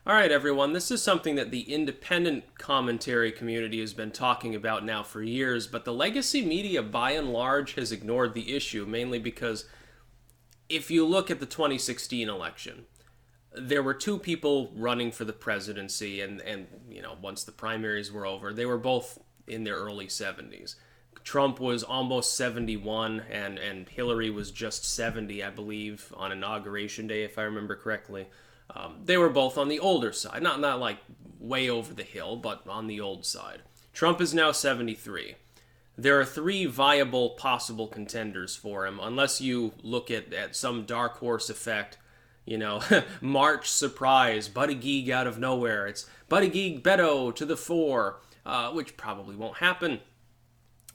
All right, everyone, this is something that the independent commentary community has been talking about now for years, but the legacy media, by and large, has ignored the issue, mainly because if you look at the 2016 election, there were two people running for the presidency, and once the primaries were over, they were both in their early 70s. Trump was almost 71, and Hillary was just 70, I believe, on Inauguration Day, if I remember correctly. They were both on the older side, not like way over the hill, but on the old side. Trump is now 73. There are three viable possible contenders for him, unless you look at some dark horse effect. March surprise, Buttigieg out of nowhere. It's Buttigieg Beto to the fore, which probably won't happen.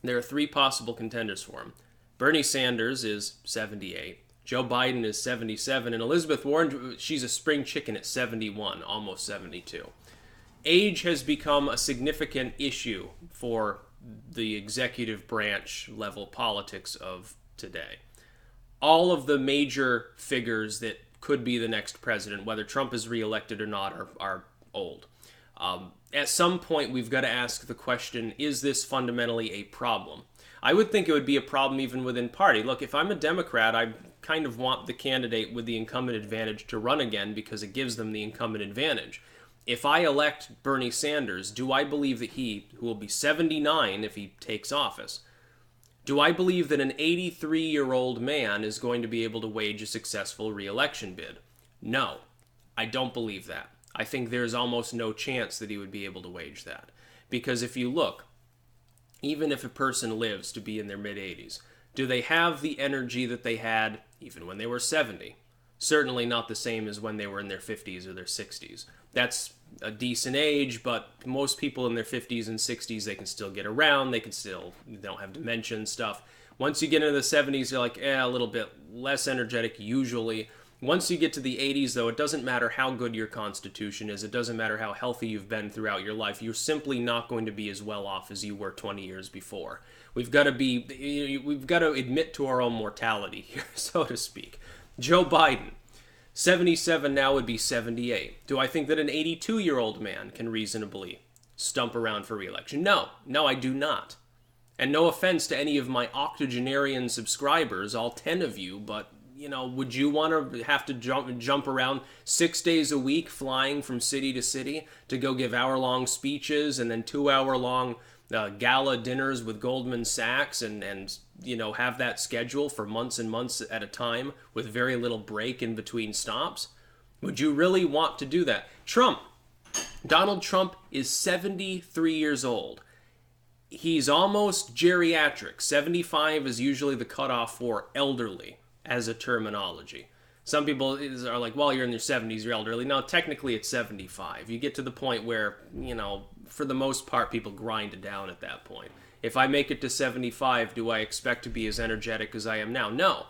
There are three possible contenders for him. Bernie Sanders is 78. Joe Biden is 77, and Elizabeth Warren, she's a spring chicken at 71, almost 72. Age has become a significant issue for the executive branch level politics of today. All of the major figures that could be the next president, whether Trump is reelected or not, are old. At some point, we've got to ask the question, is this fundamentally a problem? I would think it would be a problem even within party. Look, if I'm a Democrat, I kind of want the candidate with the incumbent advantage to run again because it gives them the incumbent advantage. If I elect Bernie Sanders, do I believe that he, who will be 79 if he takes office, do I believe that an 83-year-old man is going to be able to wage a successful re-election bid? No, I don't believe that. I think there's almost no chance that he would be able to wage that. Because if you look, even if a person lives to be in their mid-80s, do they have the energy that they had even when they were 70? Certainly not the same as when they were in their 50s or their 60s. That's a decent age, but most people in their 50s and 60s, they can still get around, they don't have dementia and stuff. Once you get into the 70s, you're like, a little bit less energetic usually. Once you get to the 80s, though, it doesn't matter how good your constitution is. It doesn't matter how healthy you've been throughout your life. You're simply not going to be as well off as you were 20 years before. We've got to admit to our own mortality here, so to speak. Joe Biden, 77 now would be 78. Do I think that an 82-year-old man can reasonably stump around for re-election? No, I do not. And no offense to any of my octogenarian subscribers, all 10 of you, but would you want to have to jump around 6 days a week, flying from city to city to go give hour-long speeches and then 2-hour-long gala dinners with Goldman Sachs and have that schedule for months and months at a time with very little break in between stops? Would you really want to do that? Donald Trump is 73 years old. He's almost geriatric. 75 is usually the cutoff for elderly as a terminology. Some people are like, well, you're in your 70s, you're elderly. No, technically it's 75. You get to the point where, for the most part, people grind it down at that point. If I make it to 75, do I expect to be as energetic as I am now? No.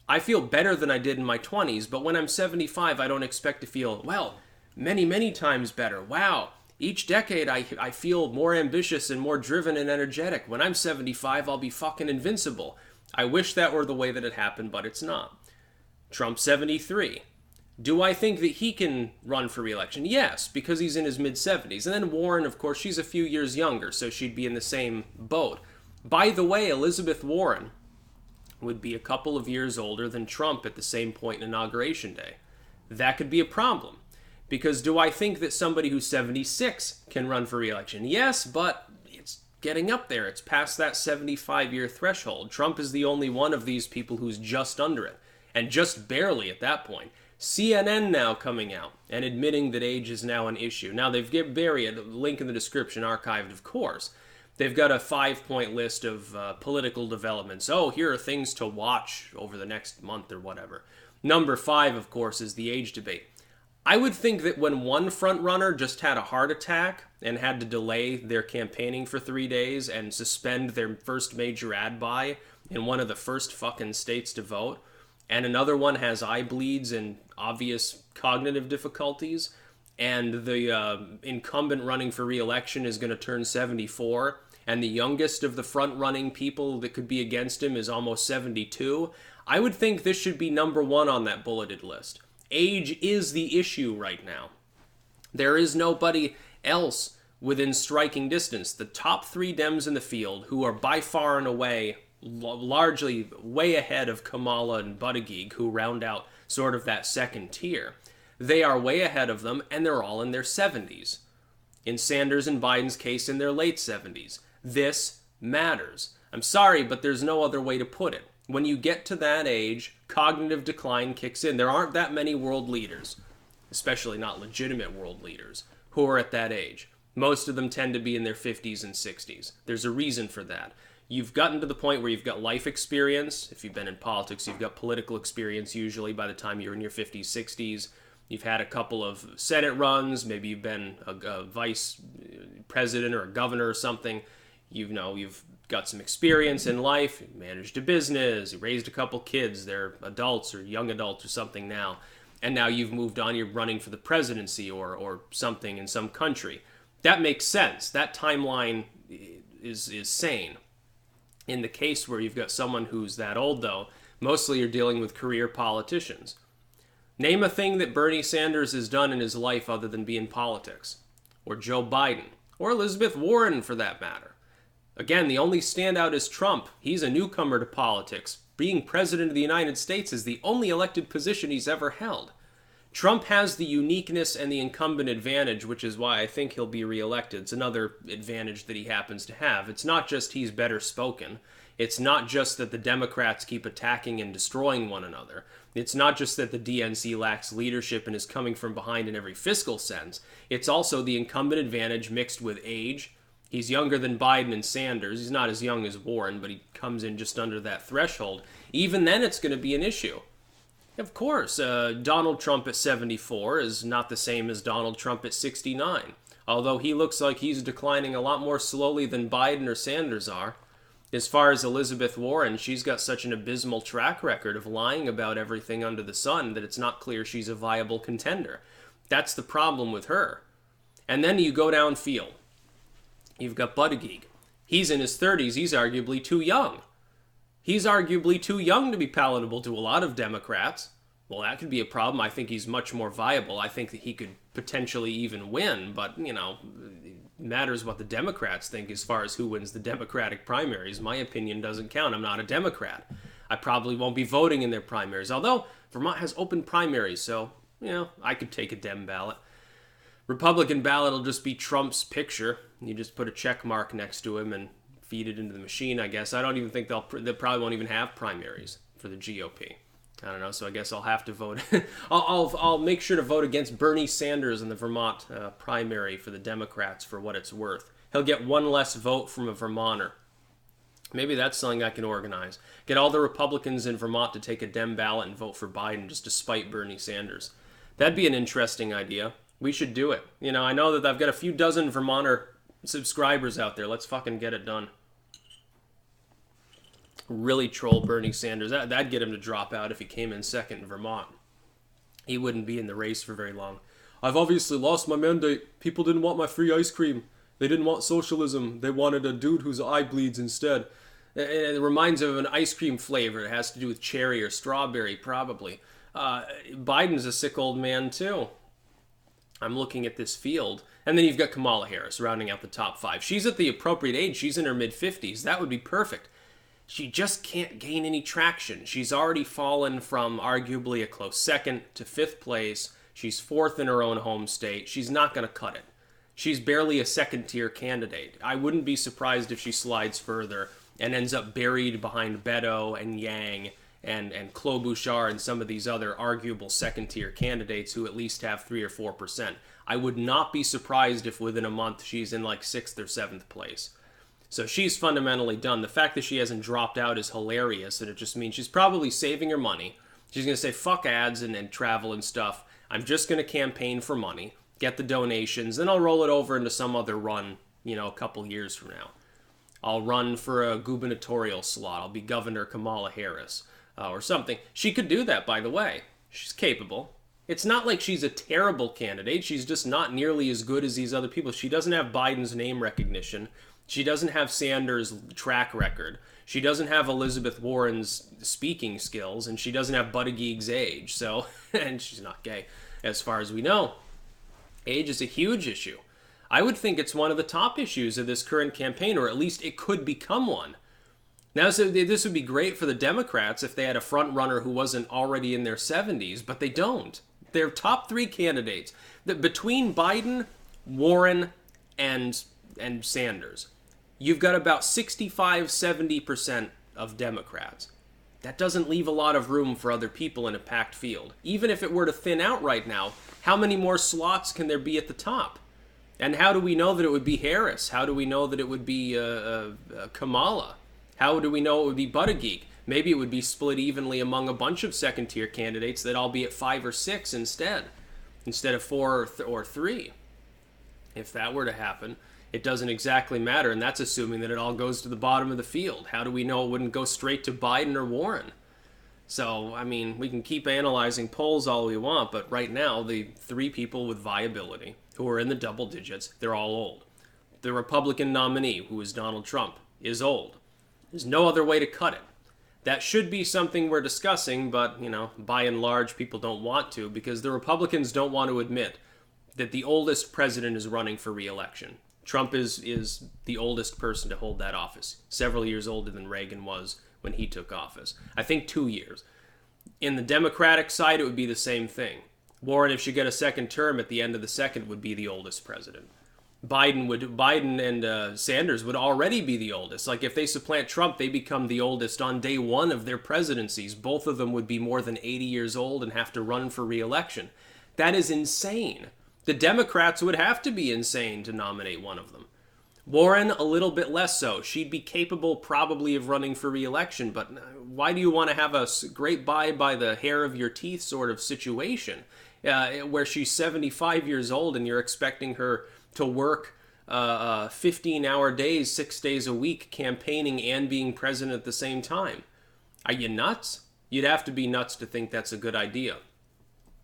I feel better than I did in my 20s, but when I'm 75, I don't expect to feel, well, many, many times better. Wow. Each decade, I feel more ambitious and more driven and energetic. When I'm 75, I'll be fucking invincible. I wish that were the way that it happened, but it's not. Trump, 73. Do I think that he can run for re-election? Yes, because he's in his mid-70s. And then Warren, of course, she's a few years younger, so she'd be in the same boat. By the way, Elizabeth Warren would be a couple of years older than Trump at the same point in Inauguration Day. That could be a problem. Because do I think that somebody who's 76 can run for re-election? Yes, but it's getting up there. It's past that 75-year threshold. Trump is the only one of these people who's just under it, and just barely at that point. CNN now coming out and admitting that age is now an issue. Now, they've given Barry a link in the description, archived, of course. They've got a 5-point list of political developments. Oh, here are things to watch over the next month or whatever. Number 5, of course, is the age debate. I would think that when one frontrunner just had a heart attack and had to delay their campaigning for 3 days and suspend their first major ad buy in one of the first fucking states to vote, and another one has eye bleeds and obvious cognitive difficulties, and the incumbent running for re-election is going to turn 74, and the youngest of the front-running people that could be against him is almost 72, I would think this should be number 1 on that bulleted list. Age is the issue right now. There is nobody else within striking distance. The top three Dems in the field, who are by far and away largely way ahead of Kamala and Buttigieg, who round out sort of that second tier, they are way ahead of them, and they're all in their 70s. In Sanders and Biden's case, in their late 70s. This matters. I'm sorry, but there's no other way to put it. When you get to that age, cognitive decline kicks in. There aren't that many world leaders, especially not legitimate world leaders, who are at that age. Most of them tend to be in their 50s and 60s. There's a reason for that. You've gotten to the point where you've got life experience. If you've been in politics, you've got political experience usually by the time you're in your 50s, 60s. You've had a couple of Senate runs. Maybe you've been a vice president or a governor or something. You've got some experience in life. You managed a business. You raised a couple kids. They're adults or young adults or something now. And now you've moved on. You're running for the presidency or something in some country. That makes sense. That timeline is sane. In the case where you've got someone who's that old, though, mostly you're dealing with career politicians. Name a thing that Bernie Sanders has done in his life other than be in politics. Or Joe Biden. Or Elizabeth Warren, for that matter. Again, the only standout is Trump. He's a newcomer to politics. Being president of the United States is the only elected position he's ever held. Trump has the uniqueness and the incumbent advantage, which is why I think he'll be reelected. It's another advantage that he happens to have. It's not just he's better spoken. It's not just that the Democrats keep attacking and destroying one another. It's not just that the DNC lacks leadership and is coming from behind in every fiscal sense. It's also the incumbent advantage mixed with age. He's younger than Biden and Sanders. He's not as young as Warren, but he comes in just under that threshold. Even then, it's going to be an issue. Of course, Donald Trump at 74 is not the same as Donald Trump at 69, although he looks like he's declining a lot more slowly than Biden or Sanders are. As far as Elizabeth Warren, she's got such an abysmal track record of lying about everything under the sun that it's not clear she's a viable contender. That's the problem with her. And then you go downfield. You've got Buttigieg. He's in his 30s. He's arguably too young. He's arguably too young to be palatable to a lot of Democrats. Well, that could be a problem. I think he's much more viable. I think that he could potentially even win, but, it matters what the Democrats think as far as who wins the Democratic primaries. My opinion doesn't count. I'm not a Democrat. I probably won't be voting in their primaries, although Vermont has open primaries, so, I could take a Dem ballot. Republican ballot will just be Trump's picture. You just put a check mark next to him and feed it into the machine, I guess. I don't even think they probably won't even have primaries for the GOP. I don't know, so I guess I'll have to vote. I'll make sure to vote against Bernie Sanders in the Vermont primary for the Democrats for what it's worth. He'll get one less vote from a Vermonter. Maybe that's something I can organize. Get all the Republicans in Vermont to take a Dem ballot and vote for Biden just to spite Bernie Sanders. That'd be an interesting idea. We should do it. I know that I've got a few dozen Vermonter subscribers out there. Let's fucking get it done. Really troll Bernie Sanders. That'd get him to drop out if he came in second in Vermont. He wouldn't be in the race for very long. I've obviously lost my mandate. People didn't want my free ice cream. They didn't want socialism. They wanted a dude whose eye bleeds instead. It reminds me of an ice cream flavor. It has to do with cherry or strawberry, probably. Biden's a sick old man, too. I'm looking at this field. And then you've got Kamala Harris rounding out the top 5. She's at the appropriate age. She's in her mid-50s. That would be perfect. She just can't gain any traction. She's already fallen from arguably a close second to 5th place. She's 4th in her own home state. She's not going to cut it. She's barely a second-tier candidate. I wouldn't be surprised if she slides further and ends up buried behind Beto and Yang and Klobuchar and some of these other arguable second-tier candidates who at least have 3 or 4%. I would not be surprised if within a month she's in like 6th or 7th place. So she's fundamentally done. The fact that she hasn't dropped out is hilarious, and it just means she's probably saving her money. She's going to say, fuck ads and travel and stuff. I'm just going to campaign for money, get the donations, then I'll roll it over into some other run, a couple years from now. I'll run for a gubernatorial slot. I'll be Governor Kamala Harris or something. She could do that, by the way. She's capable. It's not like she's a terrible candidate. She's just not nearly as good as these other people. She doesn't have Biden's name recognition. She doesn't have Sanders' track record. She doesn't have Elizabeth Warren's speaking skills, and she doesn't have Buttigieg's age. So, and she's not gay, as far as we know. Age is a huge issue. I would think it's one of the top issues of this current campaign, or at least it could become one. Now, so this would be great for the Democrats if they had a front runner who wasn't already in their 70s, but they don't. Their top three candidates, between Biden, Warren, and Sanders, you've got about 65-70% of Democrats. That doesn't leave a lot of room for other people in a packed field. Even if it were to thin out right now, how many more slots can there be at the top? And how do we know that it would be Harris? How do we know that it would be Kamala? How do we know it would be Buttigieg? Maybe it would be split evenly among a bunch of second-tier candidates that all be at 5 or 6 instead of 4 or 3. If that were to happen, it doesn't exactly matter, and that's assuming that it all goes to the bottom of the field. How do we know it wouldn't go straight to Biden or Warren? So, I mean, we can keep analyzing polls all we want, but right now, the 3 people with viability, who are in the double digits, they're all old. The Republican nominee, who is Donald Trump, is old. There's no other way to cut it. That should be something we're discussing, but, by and large, people don't want to, because the Republicans don't want to admit that the oldest president is running for re-election. Trump is the oldest person to hold that office, several years older than Reagan was when he took office. I think 2 years. In the Democratic side, it would be the same thing. Warren, if she got a second term at the end of the second, would be the oldest president. Biden and Sanders would already be the oldest. Like, if they supplant Trump, they become the oldest on day one of their presidencies. Both of them would be more than 80 years old and have to run for re-election. That is insane. The Democrats would have to be insane to nominate one of them. Warren, a little bit less so. She'd be capable probably of running for re-election, but why do you want to have a great buy by the hair of your teeth sort of situation where she's 75 years old and you're expecting her to work 15-hour days, 6 days a week, campaigning and being president at the same time? Are you nuts? You'd have to be nuts to think that's a good idea.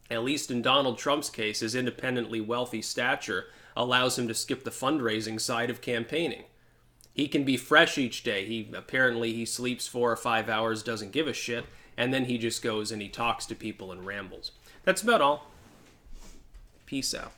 At least in Donald Trump's case, his independently wealthy stature allows him to skip the fundraising side of campaigning. He can be fresh each day. He sleeps 4 or 5 hours, doesn't give a shit, and then he just goes and he talks to people and rambles. That's about all. Peace out.